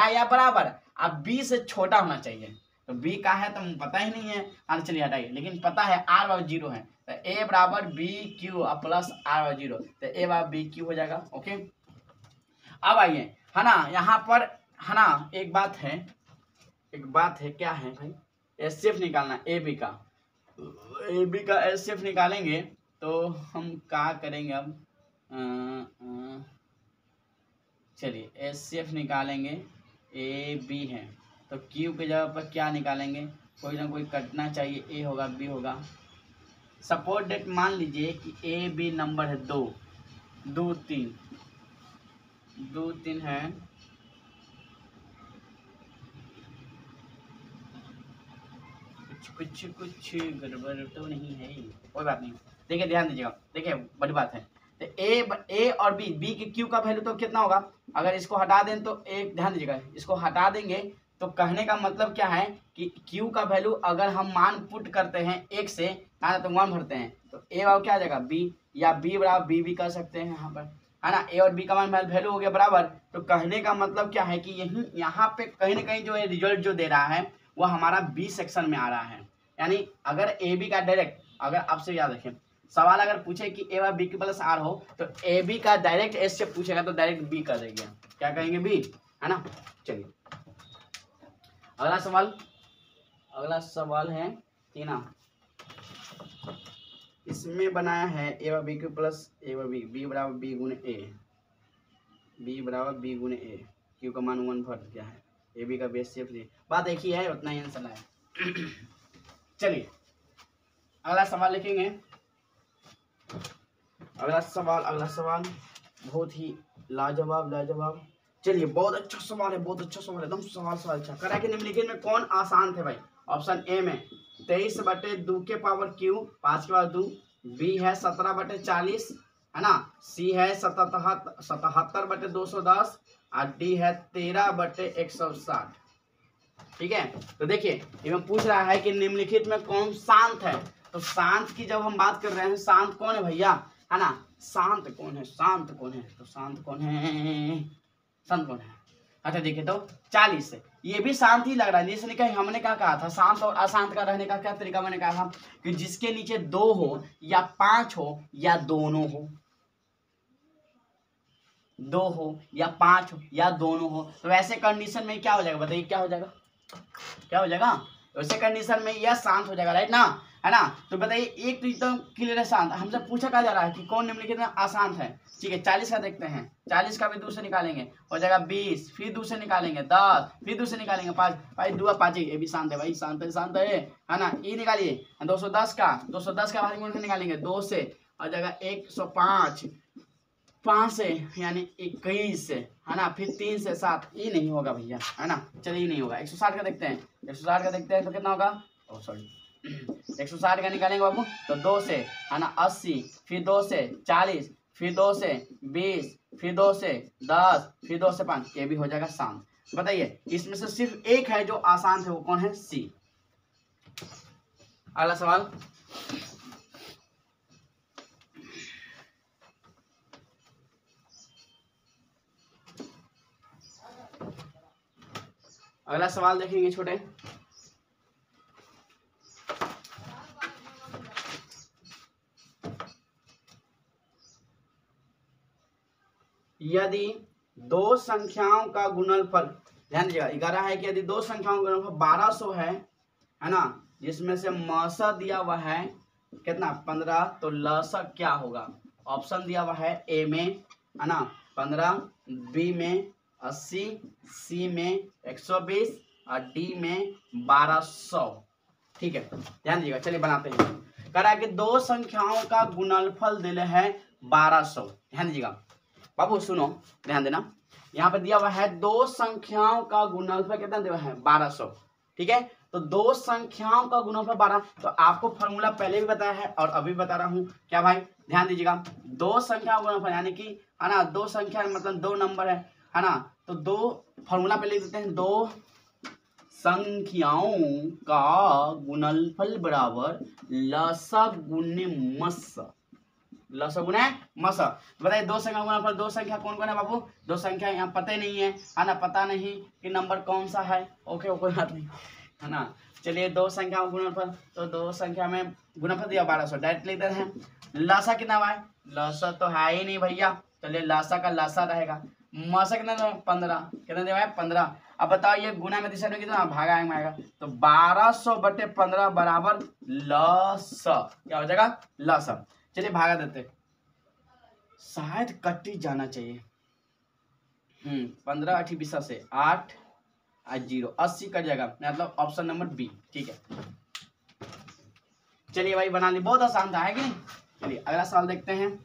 Speaker 1: या बराबर, अब b से छोटा होना चाहिए। तो b का है तो पता ही नहीं है, चलिए हटाइए, लेकिन पता है r = 0 है, तो a = bq + r = 0, तो a = bq हो जाएगा। ओके, अब आइए, है ना, यहाँ पर है ना एक बात है, क्या है भाई, HCF निकालना AB का HCF निकालेंगे तो हम क्या करेंगे अब, चलिए HCF निकालेंगे, AB है तो Q के जगह पर क्या निकालेंगे, कोई ना कोई कटना चाहिए, A होगा B होगा। सपोर्ट डेट मान लीजिए कि AB नंबर है 2 3 है, कुछ गड़बड़ तो नहीं है, कोई बात नहीं। देखिए ध्यान दीजिएगा, देखिए बड़ी बात है, तो ए और बी के क्यू का वैल्यू तो कितना होगा, अगर इसको हटा दें तो एक, ध्यान दीजिएगा, इसको हटा देंगे तो कहने का मतलब क्या है कि Q का वैल्यू अगर हम मान पुट करते हैं 1 से तो 1 भरते हैं तो ए बराबर क्या आ जाएगा B, या B बराबर बी भी कर सकते हैं यहाँ पर, है ना। ए और बी का मान वैल्यू हो गया बराबर। तो कहने का मतलब क्या है कि यही यहाँ पे कहीं ना कहीं जो है रिजल्ट जो दे रहा है वो हमारा बी सेक्शन में आ रहा है। यानी अगर ए बी का डायरेक्ट, अगर आपसे याद रखें सवाल अगर पूछे कि ए बार बी के प्लस आर हो तो ए बी का डायरेक्ट एस से पूछेगा तो डायरेक्ट बी कर देंगे, क्या कहेंगे बी, है ना। चलिए अगला सवाल है तीना, इसमें बनाया है ए बार बी के प्लस ए बार बी बराबर बी गुने ए, बी बराबर बी गुने ए, क्यू का मान 1 भर क्या है, ए बी का बेस सेफ लिए बात एक ही है, उतना ही आंसर है। चलिए अगला सवाल लिखेंगे। अगला सवाल बहुत ही लाजवाब। चलिए बहुत अच्छा सवाल है, एकदम सवाल अच्छा करा कि निम्नलिखित में कौन आसान थे भाई। ऑप्शन ए में 23/2 के पावर क्यू 5 के पावर 2, बी है 17/40, है ना, सी है 77/210 और डी है 13/160। ठीक है, तो देखिए इसमें पूछ रहा है कि निम्नलिखित में कौन शांत है। तो शांत की जब हम बात कर रहे हैं, शांत कौन है भैया, है ना, शांत कौन है, तो शांत कौन है। अच्छा देखिए तो 40 है, ये भी शांत ही लग रहा है। जैसे कहीं हमने क्या कहा था, शांत और अशांत का रहने का क्या तरीका, मैंने कहा था कि जिसके नीचे 2 हो या 5 हो या दोनों हो, 2 हो या 5 हो या दोनों हो, तो वैसे कंडीशन में क्या हो जाएगा, बताइए क्या हो जाएगा, वैसे कंडीशन में यह शांत हो जाएगा, राइट ना, है ना। तो बताइए एक तो एकदम क्लियर है शांत, हमसे पूछा क्या जा रहा है कि कौन निम्नलिखित में अशांत है। ठीक है 40 का देखते हैं, 40 का भी 2 से निकालेंगे हो जाएगा 20, फिर 2 से निकालेंगे 10, फिर 2 से निकालेंगे 5, भाई 2 5, ये भी शांत है भाई, शांत है ना। ये निकालिए 210 का भाग निकालेंगे 2 से हो जाएगा 105, 5 से यानी 21 से, है ना, फिर 3 से 7, ये नहीं होगा भैया, है ना। चलिए नहीं होगा। 160 का देखते हैं, तो कितना होगा, 160 का निकालेंगे बाबू तो 2 से, है ना, 80, फिर 2 से 40, फिर 2 से 20, फिर 2 से 10, फिर 2 से 5, ये भी हो जाएगा शांत। बताइए इसमें से सिर्फ एक है जो आसान है, वो कौन है, सी। अगला सवाल, देखेंगे छोटे। यदि 2 संख्याओं का गुणनफल, ध्यान दीजिएगा 11 है कि यदि 2 संख्याओं का गुणनफल 1200 है ना, जिसमें से मसा दिया हुआ है कितना 15, तो लसा क्या होगा। ऑप्शन दिया हुआ है ए में, है ना, 15, बी में 80, सी में 120 और डी में 1200। ठीक है ध्यान दीजिएगा। चलिए बनाते हैं। कह रहा है कि 2 संख्याओं का गुणनफल दिले है 1200। ध्यान दीजिएगा बाबू, सुनो ध्यान देना, यहाँ पे दिया हुआ है 2 संख्याओं का गुणनफल कितना दिया है 1200। ठीक है, तो 2 संख्याओं का गुणनफल 12, तो आपको फॉर्मूला पहले भी बताया है और अभी बता रहा हूँ क्या भाई, ध्यान दीजिएगा। 2 संख्याओं का गुणनफल यानी कि, है ना, 2 संख्या मतलब 2 नंबर है ना, तो 2 फॉर्मूला पहले देते हैं, 2 संख्याओं का गुणनफल बराबर लसा गुने मस, लसा गुने मस। बताइए 2 संख्या गुणनफल, 2 संख्या कौन कौन है बाबू, 2 संख्या यहाँ पता नहीं है ना, पता नहीं कि नंबर कौन सा है। ओके कोई बात नहीं, है ना। चलिए 2 संख्या गुणनफल, तो 2 संख्या में गुणनफल दिया 1200, डायरेक्ट लिख देते हैं। लसा कितना है, लसा तो है ही नहीं भैया, चलिए लसा का लसा रहेगा। मसा कितना 15, कितना दिया है 15। अब बताओ ये गुना में दिशा में कितना भागा आएगा, तो 1200/15 बराबर लसा, क्या हो जाएगा लसा। चलिए भागा देते, शायद कट ही जाना चाहिए। 15 8 20 से 8 0 80 कट जाएगा, मतलब ऑप्शन नंबर बी। ठीक है चलिए भाई बना ली, बहुत आसान था है कि नहीं। चलिए अगला सवाल देखते हैं।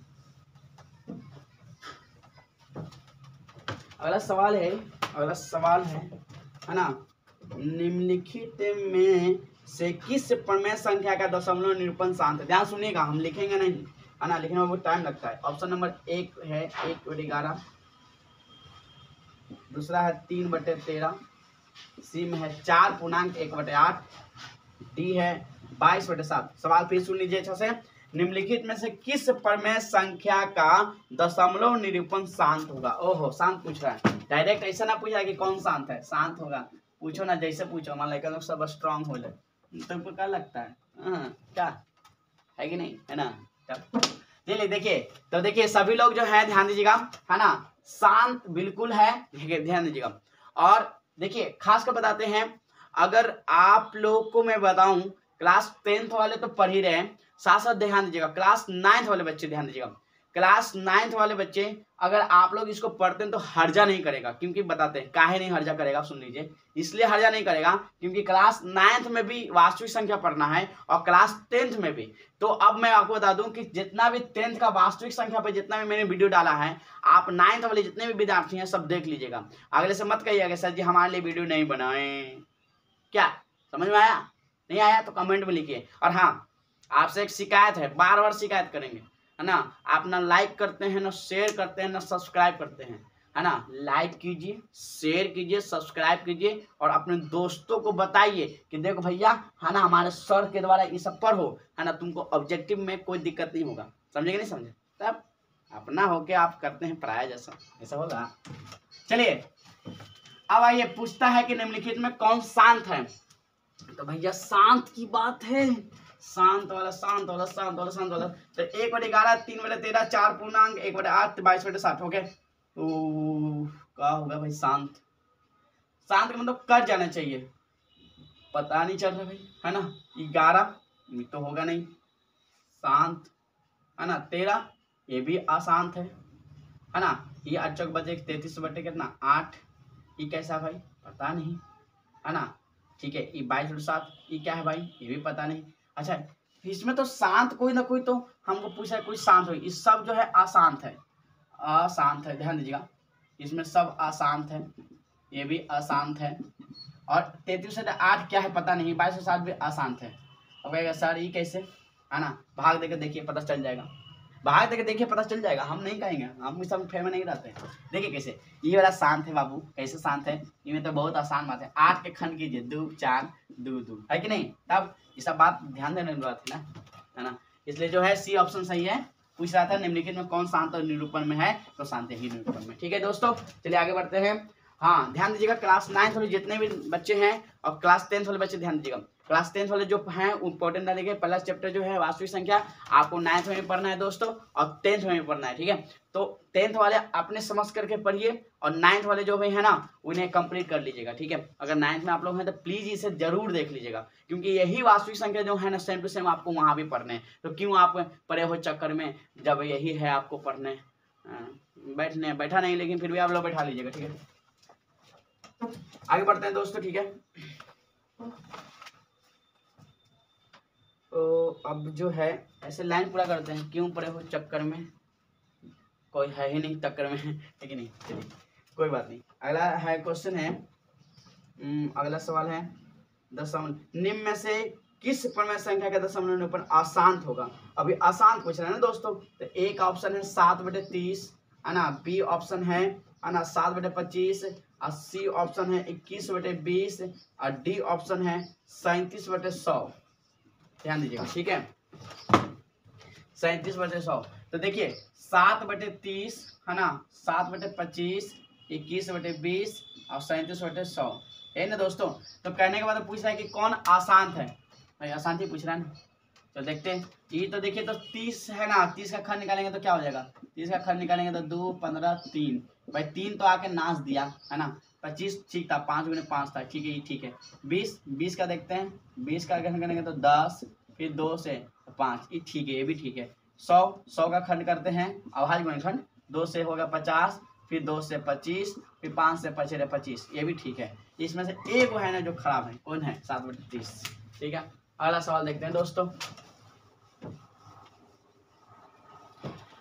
Speaker 1: अगला सवाल है ना, निम्नलिखित में से किस प्रमेय संख्या का दशमलव निरूपण शांत है। ध्यान सुनिएगा, हम लिखेंगे नहीं, है ना, लिखने में बहुत टाइम लगता है। ऑप्शन नंबर 1 है 1/11, दूसरा है 3/13, सी में है 4.1/8, डी है 22/7। सवाल फिर सुन लीजिए अच्छा से। निम्नलिखित में से किस प्रमेय संख्या का दशमलव निरूपण शांत होगा? ओहो, शांत पूछ रहा है, डायरेक्ट ऐसा ना पूछ रहा है कि कौन शांत है, शांत होगा पूछो ना, जैसे पूछो। मान लड़का लोग सब स्ट्रांग हो जाए तुमको क्या लगता है? क्या है कि नहीं, है ना? चलिए देखिए, तो देखिए सभी लोग जो है ध्यान दीजिएगा, है ना, शांत बिल्कुल है, ध्यान दीजिएगा। और देखिए खास कर बताते हैं, अगर आप लोग को मैं बताऊं, क्लास 10th वाले तो पढ़ ही रहे हैं, साथ साथ ध्यान दीजिएगा क्लास 9th वाले बच्चे ध्यान दीजिएगा। क्लास 9th वाले बच्चे अगर आप लोग इसको पढ़ते हैं तो हर्जा नहीं करेगा, क्योंकि बताते हैं काहे नहीं हर्जा करेगा, सुन लीजिए। इसलिए हर्जा नहीं करेगा क्योंकि क्लास 9th में भी वास्तविक संख्या पढ़ना है और क्लास 10th में भी। तो अब मैं आपको बता दूं कि जितना भी 10th का वास्तविक संख्या पे जितना भी मैंने वीडियो डाला है, आप 9th वाले जितने भी विद्यार्थी हैं सब देख लीजिएगा। अगले से मत कहिएगा सर जी हमारे लिए वीडियो नहीं बनाए। क्या समझ में आया? नहीं आया तो कमेंट में लिखिए। और हाँ, आपसे एक शिकायत है, बार बार शिकायत करेंगे, है ना, आप ना लाइक करते हैं, ना शेयर करते हैं, ना सब्सक्राइब करते हैं, है ना। लाइक कीजिए, शेयर कीजिए, सब्सक्राइब कीजिए और अपने दोस्तों को बताइए कि देखो भैया, है ना, हमारे सर के द्वारा ये सब पढ़ो, है ना, तुमको ऑब्जेक्टिव में कोई दिक्कत नहीं होगा। समझे कि नहीं समझे? तब अपना होके आप करते हैं पराया जैसा, ऐसा होगा। चलिए अब आइए, पूछता है कि निम्नलिखित में कौन शांत है? तो भैया शांत की बात है, शांत वाला शांत वाला शांत वाला शांत वाला। तो 1/11, 3/13, 4.1/8, 22/7 हो गए। तो क्या होगा भाई? शांत, शांत का मतलब कर जाना चाहिए, पता नहीं चल रहा भाई, है ना। 11 तो होगा नहीं, शांत, है ना। 13 ये भी अशांत है ना। ये 8 चौक बजे 33 बटे कितना 8, ये कैसा भाई? पता नहीं, है ना। ठीक है, ये 22/7 ये क्या है भाई? ये भी पता नहीं। अच्छा, इसमें तो शांत कोई ना कोई तो हमको पूछा है, कोई शांत हो। इस सब जो है अशांत है, अशांत है, ध्यान दीजिएगा, इसमें सब अशांत है, ये भी अशांत है। और 33/8 क्या है पता नहीं, 22/7 भी अशांत है। अब कहेगा सर ये कैसे, है ना। भाग देकर देखिए पता चल जाएगा, भाग देकर देखिए पता चल जाएगा, हम नहीं कहेंगे, हम इस सब फेर में नहीं रहते। देखिए कैसे ये वाला शांत है बाबू, कैसे शांत है? ये तो बहुत आसान बात है। 8 के खंड कीजिए, 2 4 2 2, है कि नहीं? तब ये सब बात ध्यान देने की बात है ना, है ना। इसलिए जो है सी ऑप्शन सही है। पूछ रहा था निम्नलिखित में कौन शांत और निरूपण में है, तो शांत ही निरूपण में। ठीक है दोस्तों, चलिए आगे बढ़ते हैं। हाँ ध्यान दीजिएगा, क्लास 9th वाले जितने भी बच्चे हैं और क्लास 10th वाले बच्चे ध्यान दीजिएगा। क्लास 10th वाले जो हैं इंपॉर्टेंट डालेंगे। पहला चैप्टर जो है वास्तविक संख्या आपको 9th में भी पढ़ना है दोस्तों, और 10th में भी पढ़ना है। ठीक है, तो 10th वाले अपने समझ करके पढ़िए और 9th वाले जो भी है ना उन्हें कंप्लीट कर लीजिएगा। ठीक है, अगर 9th में आप लोग हैं तो प्लीज इसे जरूर देख लीजिएगा, क्योंकि यही वास्तविक संख्या जो है ना सेम टू सेम आपको वहां भी पढ़ने हैं। तो क्यों आप पढ़े हो चक्कर में, जब यही है आपको पढ़ने, बैठने बैठा नहीं लेकिन फिर भी आप लोग बैठा लीजिएगा। ठीक है, आगे बढ़ते हैं दोस्तों। ठीक है, तो अब जो है ऐसे लाइन पूरा करते हैं, क्यों पड़े हो चक्कर में, कोई है ही नहीं चक्कर में, ठीक है नहीं। चलिए कोई बात नहीं, अगला है क्वेश्चन है, अगला सवाल है दशमलव निम्न में से किस प्रमेय संख्या का दशमलव निरूपण अशांत होगा? अभी अशांत पूछ रहे हैं ना दोस्तों। तो एक ऑप्शन है 7/30, है ना। बी ऑप्शन है ना 7/25, और सी ऑप्शन है 21/20, और डी ऑप्शन है 37/100। ध्यान दीजिएगा, ठीक है, 37/100। तो देखिए 7/30, है ना, 7/25, 21/20 और 37/100 है ना दोस्तों। तो कहने के बाद पूछ रहा है कि कौन अशांत है? भाई अशांत ही पूछ रहा है ना। तो देखते हैं, ये तो देखिए तो 30 है ना, 30 का खंड निकालेंगे तो क्या हो जाएगा? 30 का खंड निकालेंगे तो 2 15 3, भाई 3 तो आके नाच दिया, है ना। 25 ठीक था, 5 गुने 5 था, ठीक है ये ठीक है। 20 का देखते हैं, 20 का खंड करेंगे तो 10, फिर 2 से 5, ये ठीक है, ये भी ठीक है। 100 का खंड करते हैं, अभाज्य गुणनखंड, 2 से होगा 50, फिर 2 से 25, फिर 5 से 5 25, ये भी ठीक है। इसमें से एक है ना जो खराब है, कौन है? 7/30। ठीक है, अगला सवाल देखते हैं दोस्तों।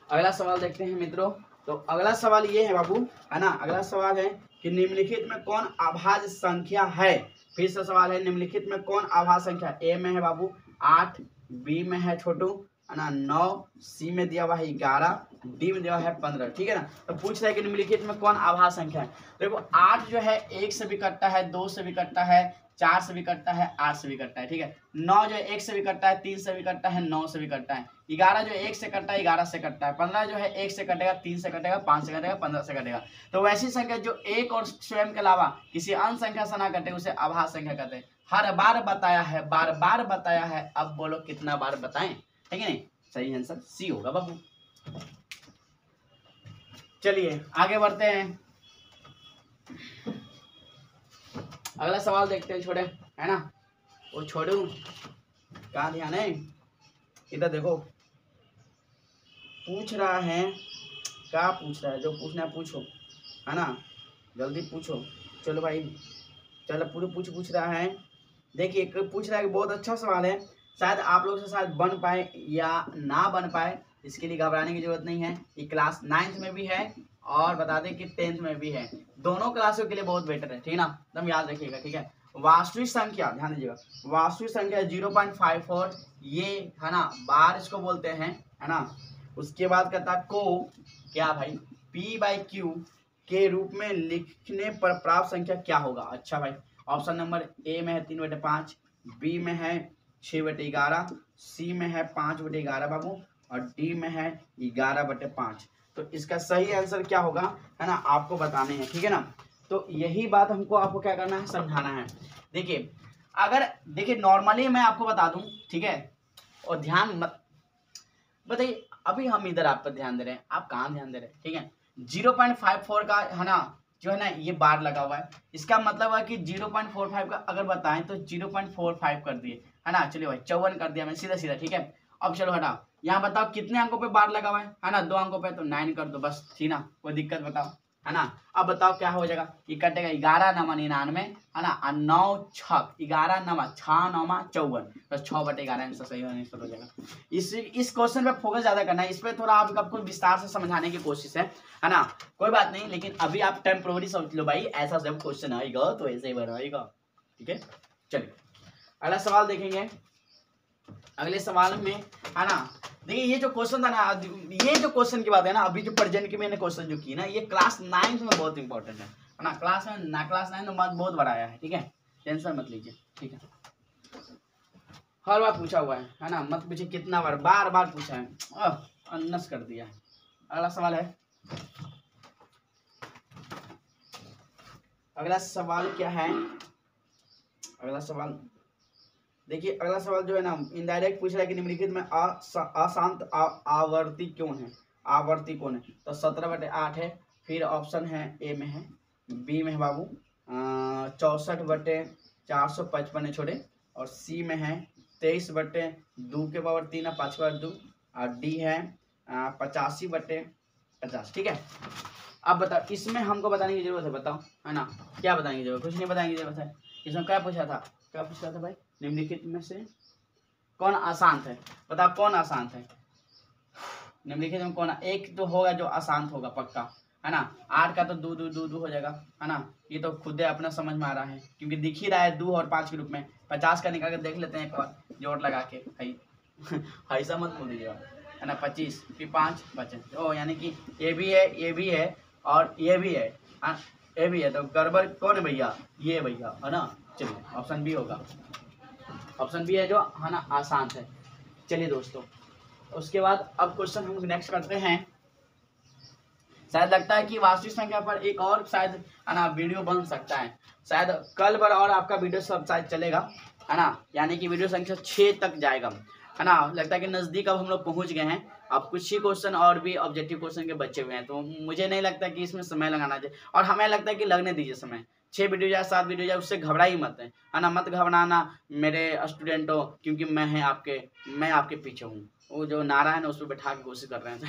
Speaker 1: अगला सवाल देखते हैं मित्रों। तो अगला सवाल ये है बाबू, है ना, अगला सवाल है कि निम्नलिखित में कौन अभाज्य संख्या है? फिर से सवाल है, निम्नलिखित में कौन अभाज्य संख्या? ए में है बाबू 8, बी में है छोटू, है ना 9, सी में दिया हुआ है 11, डी में दिया है 15, ठीक है ना। तो पूछ रहा है कि निम्नलिखित में कौन आभाज्य संख्या है। देखो 8 जो है 1 से भी कटता है, 2 से भी कटता है, 4 से भी कटता है, 8 से भी कटता है, ठीक है। 9 जो है 1 से भी कटता है, 3 से भी कटता है, 9 से भी कटता है। 11 जो 1 से कटता है, 11 से कटता है। 15 जो है 1 से कटेगा, 3 से कटेगा, 5 से कटेगा, 15 से कटेगा। तो वैसी संख्या जो एक और स्वयं के अलावा किसी अन्य संख्या से ना कटे उसे आभाज्य संख्या कहते हैं। हर बार बताया है, बार बार बताया है, अब बोलो कितना बार बताएं, ठीक है नहीं। सही आंसर सी होगा बाबू। चलिए आगे बढ़ते हैं, अगला सवाल देखते हैं छोड़े, है ना। वो छोड़ू कहाँ ध्यान है, इधर देखो। पूछ रहा है, क्या पूछ रहा है, जो पूछना है पूछो, है ना, जल्दी पूछो। चलो भाई, चलो पूरे पूछ रहा है। देखिए पूछ रहा है कि बहुत अच्छा सवाल है, शायद आप लोग से शायद बन पाए या ना बन पाए, इसके लिए घबराने की जरूरत नहीं है। ये क्लास 9th में भी है और बता दें कि 10th में भी है, दोनों क्लासों के लिए बहुत बेटर है, ठीक ना, एकदम याद रखिएगा, ठीक है। वास्तविक संख्या ध्यान दीजिएगा, वास्तविक संख्या 0.54, ये है ना बार इसको बोलते हैं, है ना। उसके बाद कहता है को क्या भाई P/Q के रूप में लिखने पर प्राप्त संख्या क्या होगा। अच्छा भाई, ऑप्शन नंबर ए में है 3/5, बी में है 6/11, सी में है 5/11 बाबू, और डी में है 11/5। तो इसका सही आंसर क्या होगा, है ना, आपको बताने हैं, ठीक है ना। तो यही बात हमको आपको क्या करना है, समझाना है। देखिए अगर देखिए नॉर्मली मैं आपको बता दूं, ठीक है, और ध्यान मत बताइए, अभी हम इधर आप पर ध्यान दे रहे हैं, आप कहाँ ध्यान दे रहे हैं, ठीक है। 0.54 का है ना जो है ना ये बार लगा हुआ है, इसका मतलब है कि 0.45 का अगर बताएं तो 0.45 कर दिए, है ना। चलिए भाई 54 कर दिया मैं सीधा सीधा, ठीक है। अब चलो हटा, यहाँ बताओ कितने अंकों पे बार लगा हुआ है ना, 2 अंकों पे, तो 9 कर दो बस, ठीक ना, कोई दिक्कत बताओ, है ना। अब बताओ क्या हो जाएगा, ये कटेगा 11×99, है ना, 9 छक 11×9 6×9 54, तो 6/11 आंसर सही हो जाएगा। इस क्वेश्चन पे फोकस ज्यादा करना है, इस पे थोड़ा आपको विस्तार से समझाने की कोशिश है ना। कोई बात नहीं, लेकिन अभी आप टेम्पोररी समझ लो भाई, ऐसा जब क्वेश्चन आएगा तो ऐसे ही बनाएगा, ठीक है। चलिए अगला सवाल देखेंगे। अगले सवाल में, है ना, देखिए ये जो क्वेश्चन था ना, ये जो क्वेश्चन की बात है ना, अभी जो प्रेजेंट की मैंने क्वेश्चन जो की ना, ये क्लास 9th में बहुत इंपॉर्टेंट है ना। क्लास 9 में बहुत बड़ा आया है, ठीक है, टेंशन मत लीजिए, ठीक है। हर बार पूछा हुआ है ना, मत पूछिए कितना बार, बार बार पूछा है, अनस कर दिया है। अगला सवाल है, अगला सवाल क्या है, अगला सवाल देखिए, अगला सवाल जो है ना इनडायरेक्ट पूछ रहा है कि निम्नलिखित में अशांत आवर्ती क्यों है, आवर्ती कौन है। तो 17/8 है, फिर ऑप्शन है ए में है, बी में है बाबू 64/455 छोड़े, और सी में है 23/2 है 5/2, और डी है 85/50, ठीक है। अब बताओ इसमें हमको बताने की जरूरत है, बताओ, है ना, क्या बताने की जरूरत, कुछ नहीं बताने की जरूरत है। इसमें क्या पूछा था, क्या पूछा था भाई, निम्नलिखित में से कौन अशांत है, बताओ कौन अशांत है। निम्नलिखित में कौन, एक तो होगा जो अशांत होगा पक्का, है ना। 8 का तो 2 हो जाएगा, है ना, ये तो खुद अपना समझ में आ रहा है, क्योंकि दिख ही रहा है 2 और 5 के रूप में। 50 का निकाल के देख लेते हैं एक बार जोड़ लगा के, ऐसा मत बोल दीजिएगा, है ना। 25 फिर 5 बचे, ओ यानी कि ये भी है, ये भी है, और ये भी है, ये भी है, तो गड़बड़ कौन है भैया, ये भैया, है ना। चलिए ऑप्शन बी होगा, ऑप्शन बी है जो, है ना, आसान है। चलिए दोस्तों, उसके बाद अब क्वेश्चन हम नेक्स्ट करते हैं। शायद लगता है कि वास्तविक संख्या पर एक और शायद, है ना, वीडियो बन सकता है, शायद कल पर और आपका वीडियो सब शायद चलेगा, है ना, यानी कि वीडियो संख्या 6 तक जाएगा, है ना। लगता है कि नज़दीक अब हम लोग पहुंच गए हैं, अब कुछ ही क्वेश्चन और भी ऑब्जेक्टिव क्वेश्चन के बचे हुए हैं, तो मुझे नहीं लगता कि इसमें समय लगाना चाहिए, और हमें लगता है कि लगने दीजिए समय, 6 वीडियो जाए 7 वीडियो जाए, उससे घबरा ही मत है ना, मत घबराना मेरे स्टूडेंटों, क्योंकि मैं आपके पीछे हूँ। वो जो नारा है ना उस पर बैठा के कोशिश कर रहे हैं,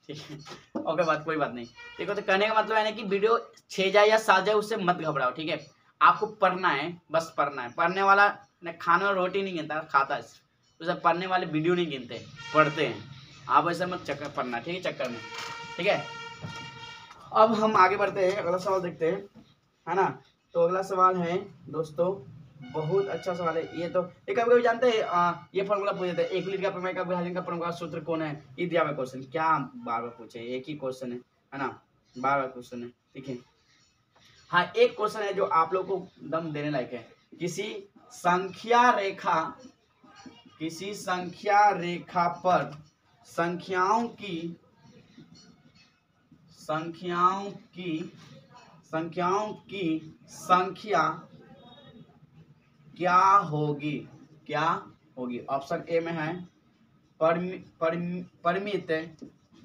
Speaker 1: ठीक है, ओके, कोई बात नहीं। देखो तो कहने का मतलब है ना कि वीडियो 6 जाए या 7 जाए उससे मत घबराओ, ठीक है। आपको पढ़ना है, बस पढ़ना है, पढ़ने वाला खाना और रोटी नहीं गिनता, खाता है, उसे पढ़ने वाले वीडियो नहीं गिनते, पढ़ते हैं। आप ऐसे मत चक्कर पढ़ना, ठीक है, चक्कर में, ठीक है। अब हम आगे बढ़ते हैं, अगला सवाल देखते हैं, है ना। तो अगला सवाल है दोस्तों, बहुत अच्छा सवाल है ये तो। ये कभी कभी जानते हैं ये फॉर्मूला पूछ देते हैं, 1 लीटर का प्रमेय का विभाजन का परम्परागत सूत्र कौन है, ये दिया हुआ क्वेश्चन। क्या बार बार पूछे, एक ही क्वेश्चन है ना, बार बार क्वेश्चन है। ठीक है, हाँ एक क्वेश्चन है जो आप लोग को दम देने लायक है। किसी संख्या रेखा पर संख्याओं की संख्या क्या होगी। ऑप्शन ए में है परिमित,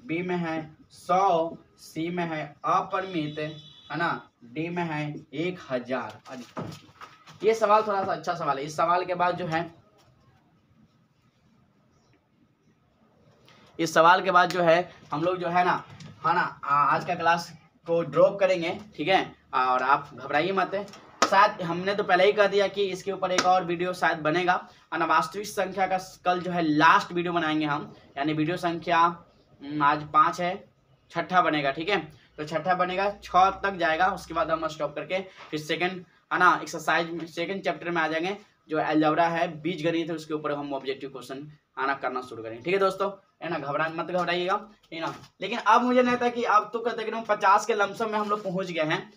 Speaker 1: बी में है 100, सी में है अपरिमित, है ना, डी में है 1000। ये सवाल थोड़ा सा अच्छा सवाल है। इस सवाल के बाद जो है हम लोग जो है ना आज का क्लास को ड्रॉप करेंगे। ठीक है, और आप घबराइए मत। शायद हमने तो पहले ही कह दिया कि इसके ऊपर एक और वीडियो शायद बनेगा, और वास्तविक संख्या का कल जो है लास्ट वीडियो बनाएंगे हम, यानी वीडियो संख्या आज 5 है, छठा बनेगा। ठीक है, तो छठा बनेगा, 6 तक जाएगा, उसके बाद हम स्टॉप करके फिर सेकंड है ना एक्सरसाइज में सेकंड चैप्टर में आ जाएंगे, जो अलजेब्रा है, बीजगणित है, उसके ऊपर हम ऑब्जेक्टिव क्वेश्चन करना शुरू करेंगे। ठीक है दोस्तों, है ना, मत घबराइएगा, है ना। लेकिन अब मुझे नहीं था कि अब तो कहते कि 50 के लमसम में हम लोग पहुंच गए हैं,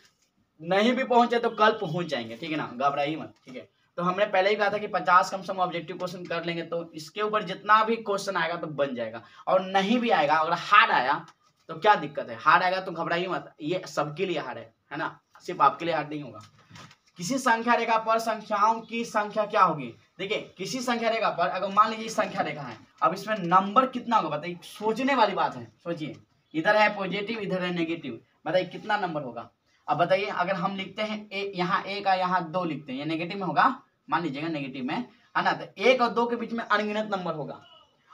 Speaker 1: नहीं भी पहुंचे तो कल पहुंच जाएंगे। ठीक है ना, घबराइए मत। ठीक है, तो हमने पहले ही कहा था कि 50 कम से कम ऑब्जेक्टिव क्वेश्चन कर लेंगे, तो इसके ऊपर जितना भी क्वेश्चन आएगा तो बन जाएगा। और नहीं भी आएगा, अगर हार्ड आया तो क्या दिक्कत है, हार्ड आएगा तो घबराइए मत, ये सबके लिए हार्ड है ना, सिर्फ आपके लिए हार्ड नहीं होगा। किसी संख्या रेखा पर संख्याओं की संख्या क्या होगी। देखिए, किसी संख्या रेखा पर अगर मान लीजिए संख्या रेखा है, अब इसमें नंबर कितना होगा बताइए, सोचने वाली बात है। सोचिए, इधर है पॉजिटिव, इधर है नेगेटिव, बताइए कितना नंबर होगा। अब बताइए, अगर हम लिखते हैं यहाँ 1 का यहाँ 2 लिखते हैं, ये नेगेटिव में होगा, मान लीजिएगा नेगेटिव में, है ना, तो 1 और 2 के बीच में अनगिनत नंबर होगा।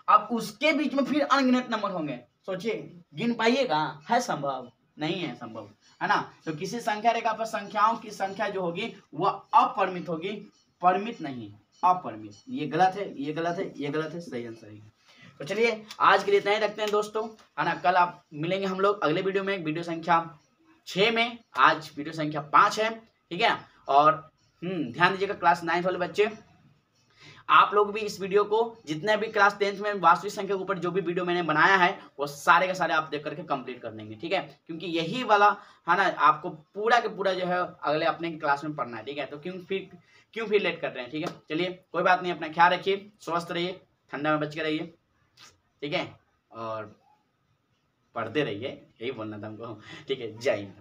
Speaker 1: अब उसके बीच में फिर अनगिनत नंबर होंगे, सोचिए, गिन पाइएगा, है संभव? नहीं है संभव, है ना। तो किसी संख्या रेखा पर संख्याओं की संख्या जो होगी वह अपरिमित होगी, परिमित नहीं, अपरिमित। ये गलत है, ये गलत है, ये गलत है, सही आंसर है। तो चलिए आज के लिए इतना ही रखते हैं दोस्तों, है ना। कल आप मिलेंगे हम लोग अगले वीडियो में, वीडियो संख्या 6 में। आज वीडियो संख्या 5 है। ठीक है, और ध्यान दीजिएगा क्लास 9 वाले बच्चे, आप लोग भी इस वीडियो को, जितने भी क्लास 10th में वास्तविक संख्या के ऊपर जो भी वीडियो मैंने बनाया है वो सारे के सारे आप देख करके कंप्लीट कर देंगे। ठीक है, क्योंकि यही वाला है ना आपको पूरा के पूरा जो है अगले अपने क्लास में पढ़ना है। ठीक है, तो क्यों फिर लेट कर रहे हैं। ठीक है, चलिए कोई बात नहीं, अपना ख्याल रखिए, स्वस्थ रहिए, ठंडा में बच के रहिए। ठीक है, और पढ़ते रहिए, यही बोलना था हमको। ठीक है, जय हिंद।